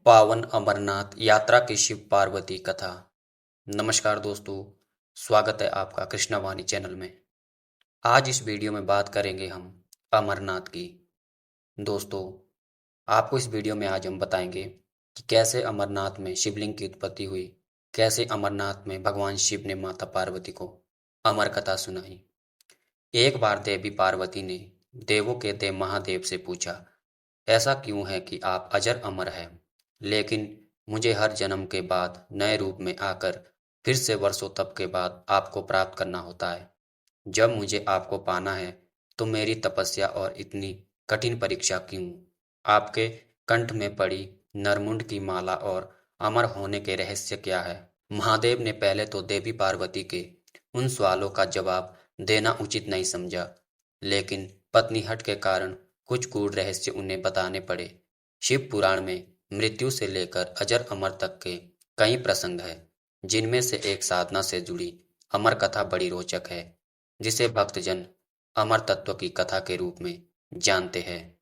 पावन अमरनाथ यात्रा की शिव पार्वती कथा। नमस्कार दोस्तों, स्वागत है आपका कृष्णावाणी चैनल में। आज इस वीडियो में बात करेंगे हम अमरनाथ की। दोस्तों, आपको इस वीडियो में आज हम बताएंगे कि कैसे अमरनाथ में शिवलिंग की उत्पत्ति हुई, कैसे अमरनाथ में भगवान शिव ने माता पार्वती को अमर कथा सुनाई। एक बार देवी पार्वती ने देवों के देव महादेव से पूछा, ऐसा क्यों है कि आप अजर अमर हैं, लेकिन मुझे हर जन्म के बाद नए रूप में आकर फिर से वर्षों तप के बाद आपको प्राप्त करना होता है। जब मुझे आपको पाना है तो मेरी तपस्या और इतनी कठिन परीक्षा क्यों? आपके कंठ में पड़ी नरमुंड की माला और अमर होने के रहस्य क्या है? महादेव ने पहले तो देवी पार्वती के उन सवालों का जवाब देना उचित नहीं समझा, लेकिन पत्नी हट के कारण कुछ गूढ़ रहस्य उन्हें बताने पड़े। शिव पुराण में मृत्यु से लेकर अजर अमर तक के कई प्रसंग हैं, जिनमें से एक साधना से जुड़ी अमर कथा बड़ी रोचक है, जिसे भक्तजन अमर तत्व की कथा के रूप में जानते हैं।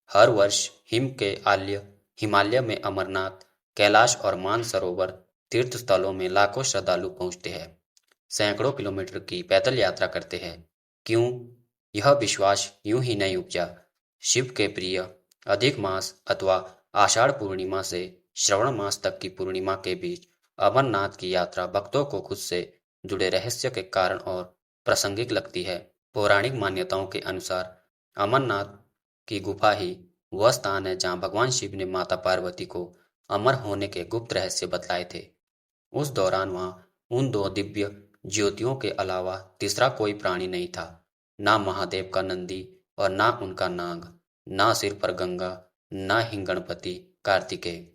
हर वर्ष हिमालय में अमरनाथ, कैलाश और मानसरोवर तीर्थ स्थलों में लाखों श्रद्धालु पहुंचते हैं, सैकड़ों किलोमीटर की पैदल यात्रा करते हैं। क्यों? यह विश्वास यूं ही नहीं उपजा। शिव के प्रिय अधिक मास अथवा आषाढ़ पूर्णिमा से श्रवण मास तक की पूर्णिमा के बीच अमरनाथ की यात्रा भक्तों को खुद से जुड़े रहस्य के कारण और प्रासंगिक लगती है। पौराणिक मान्यताओं के अनुसार अमरनाथ की गुफा ही वह स्थान है जहाँ भगवान शिव ने माता पार्वती को अमर होने के गुप्त रहस्य बतलाए थे। उस दौरान वहाँ उन दो दिव्य ज्योतियों के अलावा तीसरा कोई प्राणी नहीं था, ना महादेव का नंदी और ना उनका नाग, ना सिर पर गंगा, ना ही गणपति कार्तिकेय।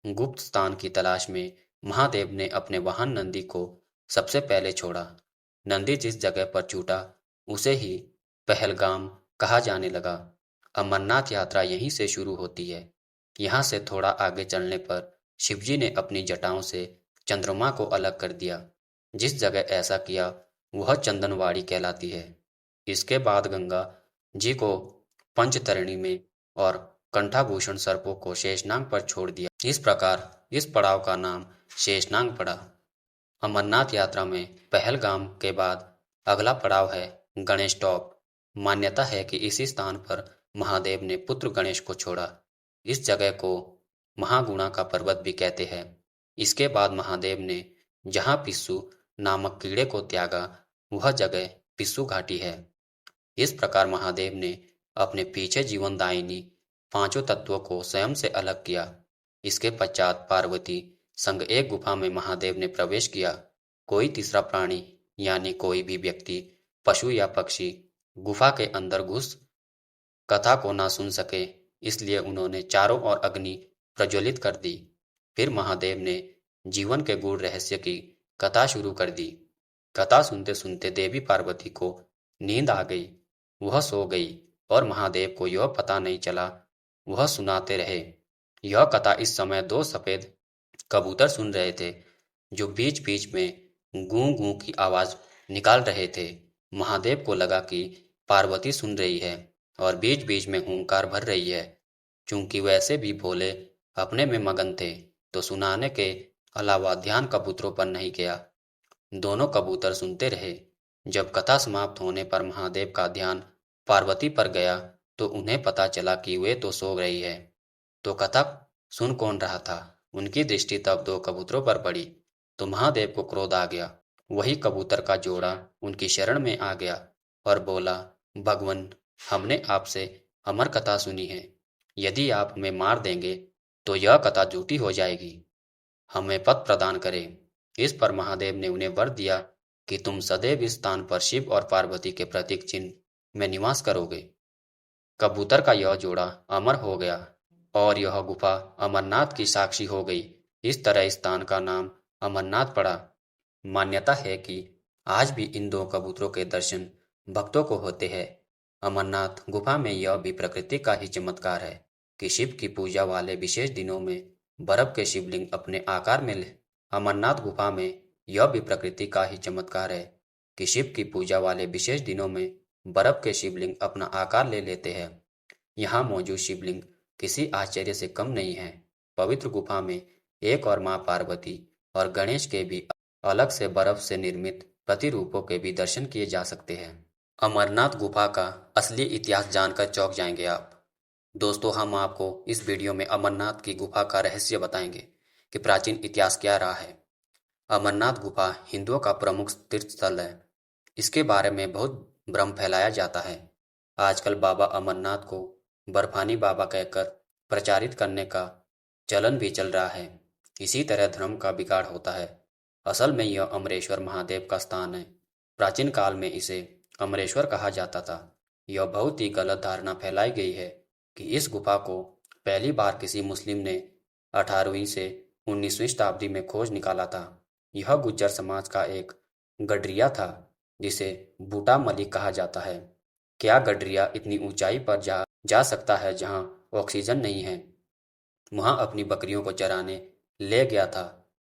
गुप्त स्थान की तलाश में महादेव ने अपने वाहन नंदी को सबसे पहले छोड़ा। नंदी जिस जगह पर छूटा उसे ही पहलगाम कहा जाने लगा। अमरनाथ यात्रा यहीं से शुरू होती है। यहाँ से थोड़ा आगे चलने पर शिवजी ने अपनी जटाओं से चंद्रमा को अलग कर दिया। जिस जगह ऐसा किया वह चंदनवाड़ी कहलाती है। इसके बाद गंगा जी को पंचतरणी में और कंठाभूषण सर्पों को शेषनाग पर छोड़ दिया। इस प्रकार इस पड़ाव का नाम शेषनाग पड़ा। अमरनाथ यात्रा में पहलगाम के बाद अगला पड़ाव है गणेश टॉप। मान्यता है कि इसी स्थान पर महादेव ने पुत्र गणेश को छोड़ा। इस जगह को महागुणा का पर्वत भी कहते हैं। इसके बाद महादेव ने जहाँ पिस्सू नामक कीड़े को त्यागा वह जगह पिस्सू घाटी है। इस प्रकार महादेव ने अपने पीछे जीवनदायिनी पांचों तत्वों को स्वयं से अलग किया। इसके पश्चात पार्वती संग एक गुफा में महादेव ने प्रवेश किया। कोई तीसरा प्राणी यानी कोई भी व्यक्ति, पशु या पक्षी गुफा के अंदर घुस कथा को ना सुन सके, इसलिए उन्होंने चारों ओर अग्नि प्रज्वलित कर दी। फिर महादेव ने जीवन के गूढ़ रहस्य की कथा शुरू कर दी। कथा सुनते सुनते देवी पार्वती को नींद आ गई। वह सो गई और महादेव को यह पता नहीं चला। वह सुनाते रहे। यह कथा इस समय दो सफेद कबूतर सुन रहे थे, जो बीच बीच में गूं गूं की आवाज निकाल रहे थे। महादेव को लगा कि पार्वती सुन रही है और बीच बीच में हुंकार भर रही है। चूंकि वैसे भी भोले अपने में मगन थे, तो सुनाने के अलावा ध्यान कबूतरों पर नहीं गया। दोनों कबूतर सुनते रहे। जब कथा समाप्त होने पर महादेव का ध्यान पार्वती पर गया तो उन्हें पता चला कि वे तो सो रही है, तो कथा सुन कौन रहा था। उनकी दृष्टि तब दो कबूतरों पर पड़ी तो महादेव को क्रोध आ गया। वही कबूतर का जोड़ा उनकी शरण में आ गया और बोला, भगवन, हमने आपसे अमर कथा सुनी है। यदि आप हमें मार देंगे तो यह कथा झूठी हो जाएगी। हमें पद प्रदान करें। इस पर महादेव ने उन्हें वर दिया कि तुम सदैव इस स्थान पर शिव और पार्वती के प्रतीक चिन्ह में निवास करोगे। कबूतर का यह जोड़ा अमर हो गया और यह गुफा अमरनाथ की साक्षी हो गई। इस तरह इस स्थान का नाम अमरनाथ पड़ा। मान्यता है कि आज भी इन दो कबूतरों के दर्शन भक्तों को होते हैं। अमरनाथ गुफा में यह भी प्रकृति का ही चमत्कार है कि शिव की पूजा वाले विशेष दिनों में बर्फ के शिवलिंग अपने आकार में ले। अमरनाथ गुफा में यह भी प्रकृति का ही चमत्कार है कि शिव की पूजा वाले विशेष दिनों में बर्फ के शिवलिंग अपना आकार ले लेते हैं। यहाँ मौजूद शिवलिंग किसी आश्चर्य से कम नहीं है। पवित्र गुफा में एक और मां पार्वती और गणेश के भी अलग से बर्फ से निर्मित प्रतिरूपों के भी दर्शन किए जा सकते हैं। अमरनाथ गुफा का असली इतिहास जानकर चौंक जाएंगे आप। दोस्तों, हम आपको इस वीडियो में अमरनाथ की गुफा का रहस्य बताएंगे कि प्राचीन इतिहास क्या रहा है। अमरनाथ गुफा हिंदुओं का प्रमुख तीर्थ स्थल है। इसके बारे में बहुत भ्रम फैलाया जाता है। आजकल बाबा अमरनाथ को बर्फानी बाबा कहकर प्रचारित करने का चलन भी चल रहा है। इसी तरह धर्म का बिगाड़ होता है। असल में यह अमरेश्वर महादेव का स्थान है। प्राचीन काल में इसे अमरेश्वर कहा जाता था। यह बहुत ही गलत धारणा फैलाई गई है कि इस गुफा को पहली बार किसी मुस्लिम ने 18वीं से 19वीं शताब्दी में खोज निकाला था। यह गुज्जर समाज का एक गडरिया था जिसे बूटा मलिक कहा जाता है। क्या गडरिया इतनी ऊंचाई पर जा सकता है जहां ऑक्सीजन नहीं है? वहां अपनी बकरियों को चराने ले गया था।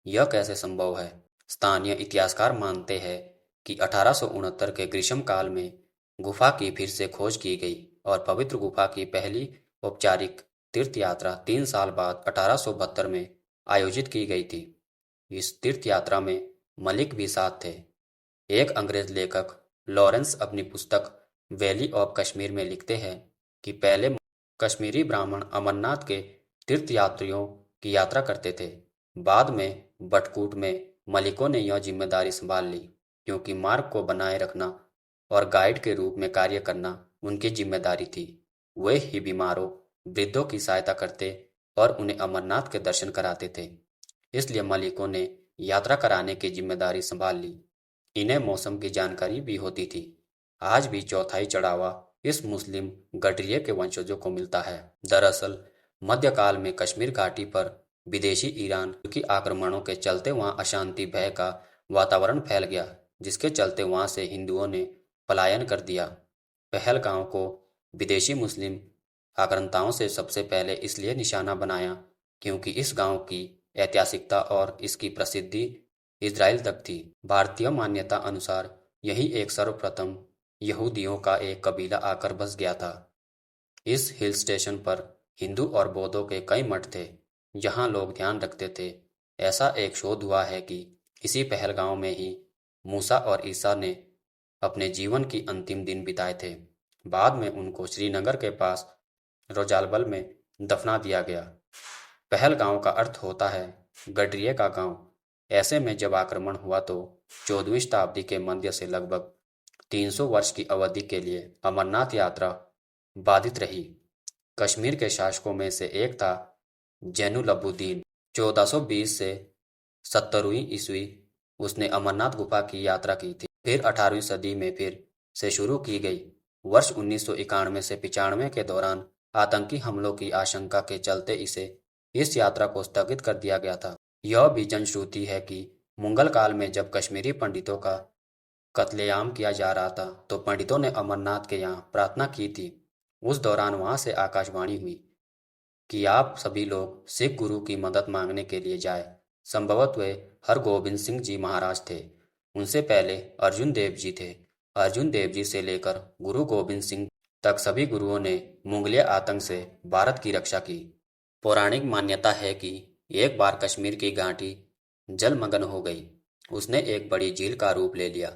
यह कैसे संभव है? स्थानीय इतिहासकार मानते हैं कि 1869 के ग्रीष्म काल में गुफा की फिर से खोज की गई और पवित्र गुफा की पहली औपचारिक तीर्थ यात्रा 3 साल बाद 1872 में आयोजित की गई थी। इस तीर्थ यात्रा में मलिक भी साथ थे। एक अंग्रेज लेखक लॉरेंस अपनी पुस्तक वैली ऑफ कश्मीर में लिखते हैं कि पहले कश्मीरी ब्राह्मण अमरनाथ के तीर्थयात्रियों की यात्रा करते थे। बाद में बटकूट में मलिकों ने यह जिम्मेदारी संभाल ली, क्योंकि मार्ग को बनाए रखना और गाइड के रूप में कार्य करना उनकी जिम्मेदारी थी। वे ही बीमारों, वृद्धों की सहायता करते और उन्हें अमरनाथ के दर्शन कराते थे। इसलिए मलिकों ने यात्रा कराने की जिम्मेदारी संभाल ली। इन्हें मौसम की जानकारी भी होती थी। आज भी चौथाई चढ़ावा इस मुस्लिम गडरिये के वंशजों को मिलता है। दरअसल मध्यकाल में कश्मीर घाटी पर विदेशी ईरान की आक्रमणों के चलते वहां अशांति भय का वातावरण फैल गया, जिसके चलते वहां से हिंदुओं ने पलायन कर दिया। पहलगांव को विदेशी मुस्लिम आक्रांताओं से सबसे पहले इसलिए निशाना बनाया क्योंकि इस गांव की ऐतिहासिकता और इसकी प्रसिद्धि इजराइल तक थी। भारतीय मान्यता अनुसार यही एक सर्वप्रथम यहूदियों का एक कबीला आकर बस गया था। इस हिल स्टेशन पर हिंदू और बौद्धों के कई मठ थे जहां लोग ध्यान रखते थे। ऐसा एक शोध हुआ है कि इसी पहलगांव में ही मूसा और ईसा ने अपने जीवन की अंतिम दिन बिताए थे। बाद में उनको श्रीनगर के पास रोजालबल में दफना दिया गया। पहलगांव का अर्थ होता है गडरिये का गांव। ऐसे में जब आक्रमण हुआ तो 14वीं शताब्दी के मध्य से लगभग 300 वर्ष की अवधि के लिए अमरनाथ यात्रा बाधित रही। कश्मीर के शासकों में से एक था जैनुलब्दीन। 1420 से 70वीं ईस्वी उसने अमरनाथ गुफा की यात्रा की थी। फिर 18वीं सदी में फिर से शुरू की गई। वर्ष 1991 से 95 के दौरान आतंकी हमलों की आशंका के चलते इस यात्रा को स्थगित कर दिया गया था। यह भी जनश्रुति है कि मुगल काल में जब कश्मीरी पंडितों का कत्लेआम किया जा रहा था तो पंडितों ने अमरनाथ के यहाँ प्रार्थना की थी। उस दौरान वहां से आकाशवाणी हुई कि आप सभी लोग सिख गुरु की मदद मांगने के लिए जाए। संभवतः वे हरगोबिंद सिंह जी महाराज थे। उनसे पहले अर्जुन देव जी थे। अर्जुन देव जी से लेकर गुरु गोबिंद सिंह तक सभी गुरुओं ने मुगलिया आतंक से भारत की रक्षा की। पौराणिक मान्यता है कि एक बार कश्मीर की घाटी जलमग्न हो गई। उसने एक बड़ी झील का रूप ले लिया।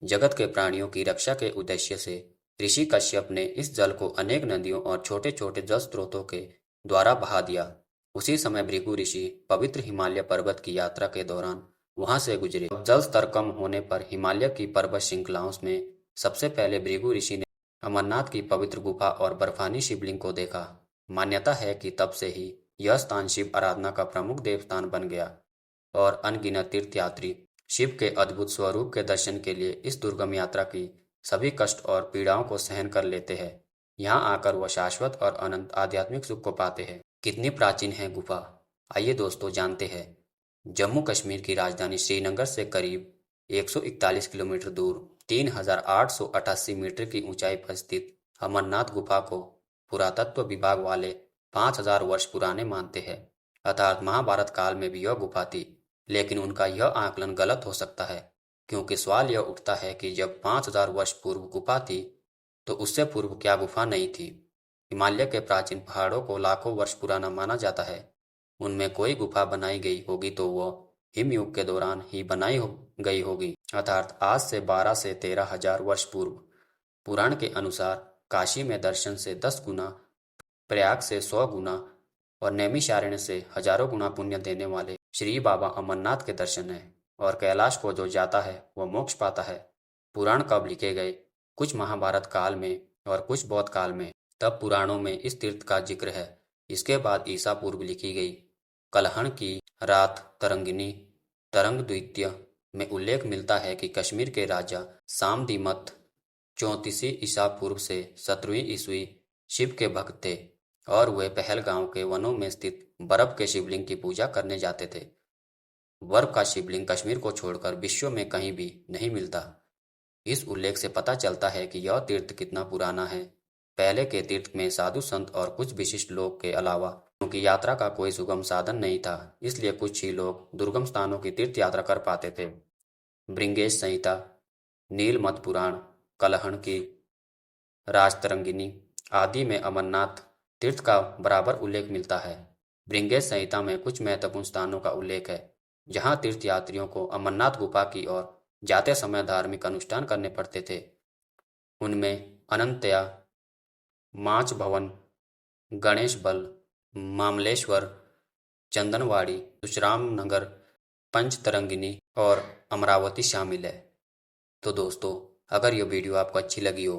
जगत के प्राणियों की रक्षा के उद्देश्य से ऋषि कश्यप ने इस जल को अनेक नदियों और छोटे छोटे जल स्रोतों के द्वारा बहा दिया। उसी समय भृगु ऋषि पवित्र हिमालय पर्वत की यात्रा के दौरान वहां से गुजरे। जल स्तर कम होने पर हिमालय की पर्वत श्रृंखलाओं में सबसे पहले भृगु ऋषि ने अमरनाथ की पवित्र गुफा और बर्फानी शिवलिंग को देखा। मान्यता है कि तब से ही यह स्थान शिव आराधना का प्रमुख देवस्थान बन गया और अनगिनत तीर्थयात्री शिव के अद्भुत स्वरूप के दर्शन के लिए इस दुर्गम यात्रा की सभी कष्ट और पीड़ाओं को सहन कर लेते हैं। यहाँ आकर वह शाश्वत और अनंत आध्यात्मिक सुख को पाते हैं। कितनी प्राचीन है गुफा, आइए दोस्तों जानते हैं। जम्मू कश्मीर की राजधानी श्रीनगर से करीब 141 किलोमीटर दूर 3888 मीटर की ऊंचाई पर स्थित अमरनाथ गुफा को पुरातत्व विभाग वाले 5000 वर्ष पुराने मानते हैं। अर्थात महाभारत काल में भी यह गुफा थी, लेकिन उनका यह आकलन गलत हो सकता है, क्योंकि सवाल यह उठता है कि जब 5000 वर्ष पूर्व गुफा थी तो उससे पूर्व क्या गुफा नहीं थी? हिमालय के प्राचीन पहाड़ों को लाखों वर्ष पुराना माना जाता है। उनमें कोई गुफा बनाई गई होगी तो वो हिमयुग के दौरान ही गई होगी, अर्थात आज से 12 से 13,000 वर्ष पूर्व। पुराण के अनुसार काशी में दर्शन से 10 गुना, प्रयाग से 100 गुना और नैमिषारण्य से हजारों गुना पुण्य देने वाले श्री बाबा अमरनाथ के दर्शन है, और कैलाश को जो जाता है वह मोक्ष पाता है। पुराण कब लिखे गए? कुछ महाभारत काल में और कुछ बौद्ध काल में। तब पुराणों में इस तीर्थ का जिक्र है। इसके बाद ईसा पूर्व लिखी गई कलहण की रात तरंगिनी तरंग द्वितीय में उल्लेख मिलता है कि कश्मीर के राजा सामदीमत 34 ईसा पूर्व से 17वीं ईस्वी शिव के भक्त थे, और वे पहलगांव के वनों में स्थित बर्फ के शिवलिंग की पूजा करने जाते थे। बर्फ का शिवलिंग कश्मीर को छोड़कर विश्व में कहीं भी नहीं मिलता। इस उल्लेख से पता चलता है कि यह तीर्थ कितना पुराना है। पहले के तीर्थ में साधु संत और कुछ विशिष्ट लोग के अलावा, क्योंकि यात्रा का कोई सुगम साधन नहीं था, इसलिए कुछ ही लोग दुर्गम स्थानों की तीर्थ यात्रा कर पाते थे। भृंगेश संहिता, नीलमत पुराण, कलहण की राजतरंगिनी आदि में अमरनाथ तीर्थ का बराबर उल्लेख मिलता है। भृंगेश संहिता में कुछ महत्वपूर्ण स्थानों का उल्लेख है जहां तीर्थ यात्रियों को अमरनाथ गुफा की ओर जाते समय धार्मिक अनुष्ठान करने पड़ते थे। उनमें अनंतया, माच भवन, गणेश बल, मामलेश्वर, चंदनवाड़ी, सुचराम नगर, पंचतरंगिनी और अमरावती शामिल है। तो दोस्तों, अगर ये वीडियो आपको अच्छी लगी हो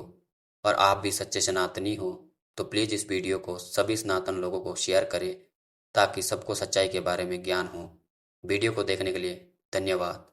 और आप भी सच्चे सनातनी हो तो प्लीज़ इस वीडियो को सभी सनातन लोगों को शेयर करें ताकि सबको सच्चाई के बारे में ज्ञान हो। वीडियो को देखने के लिए धन्यवाद।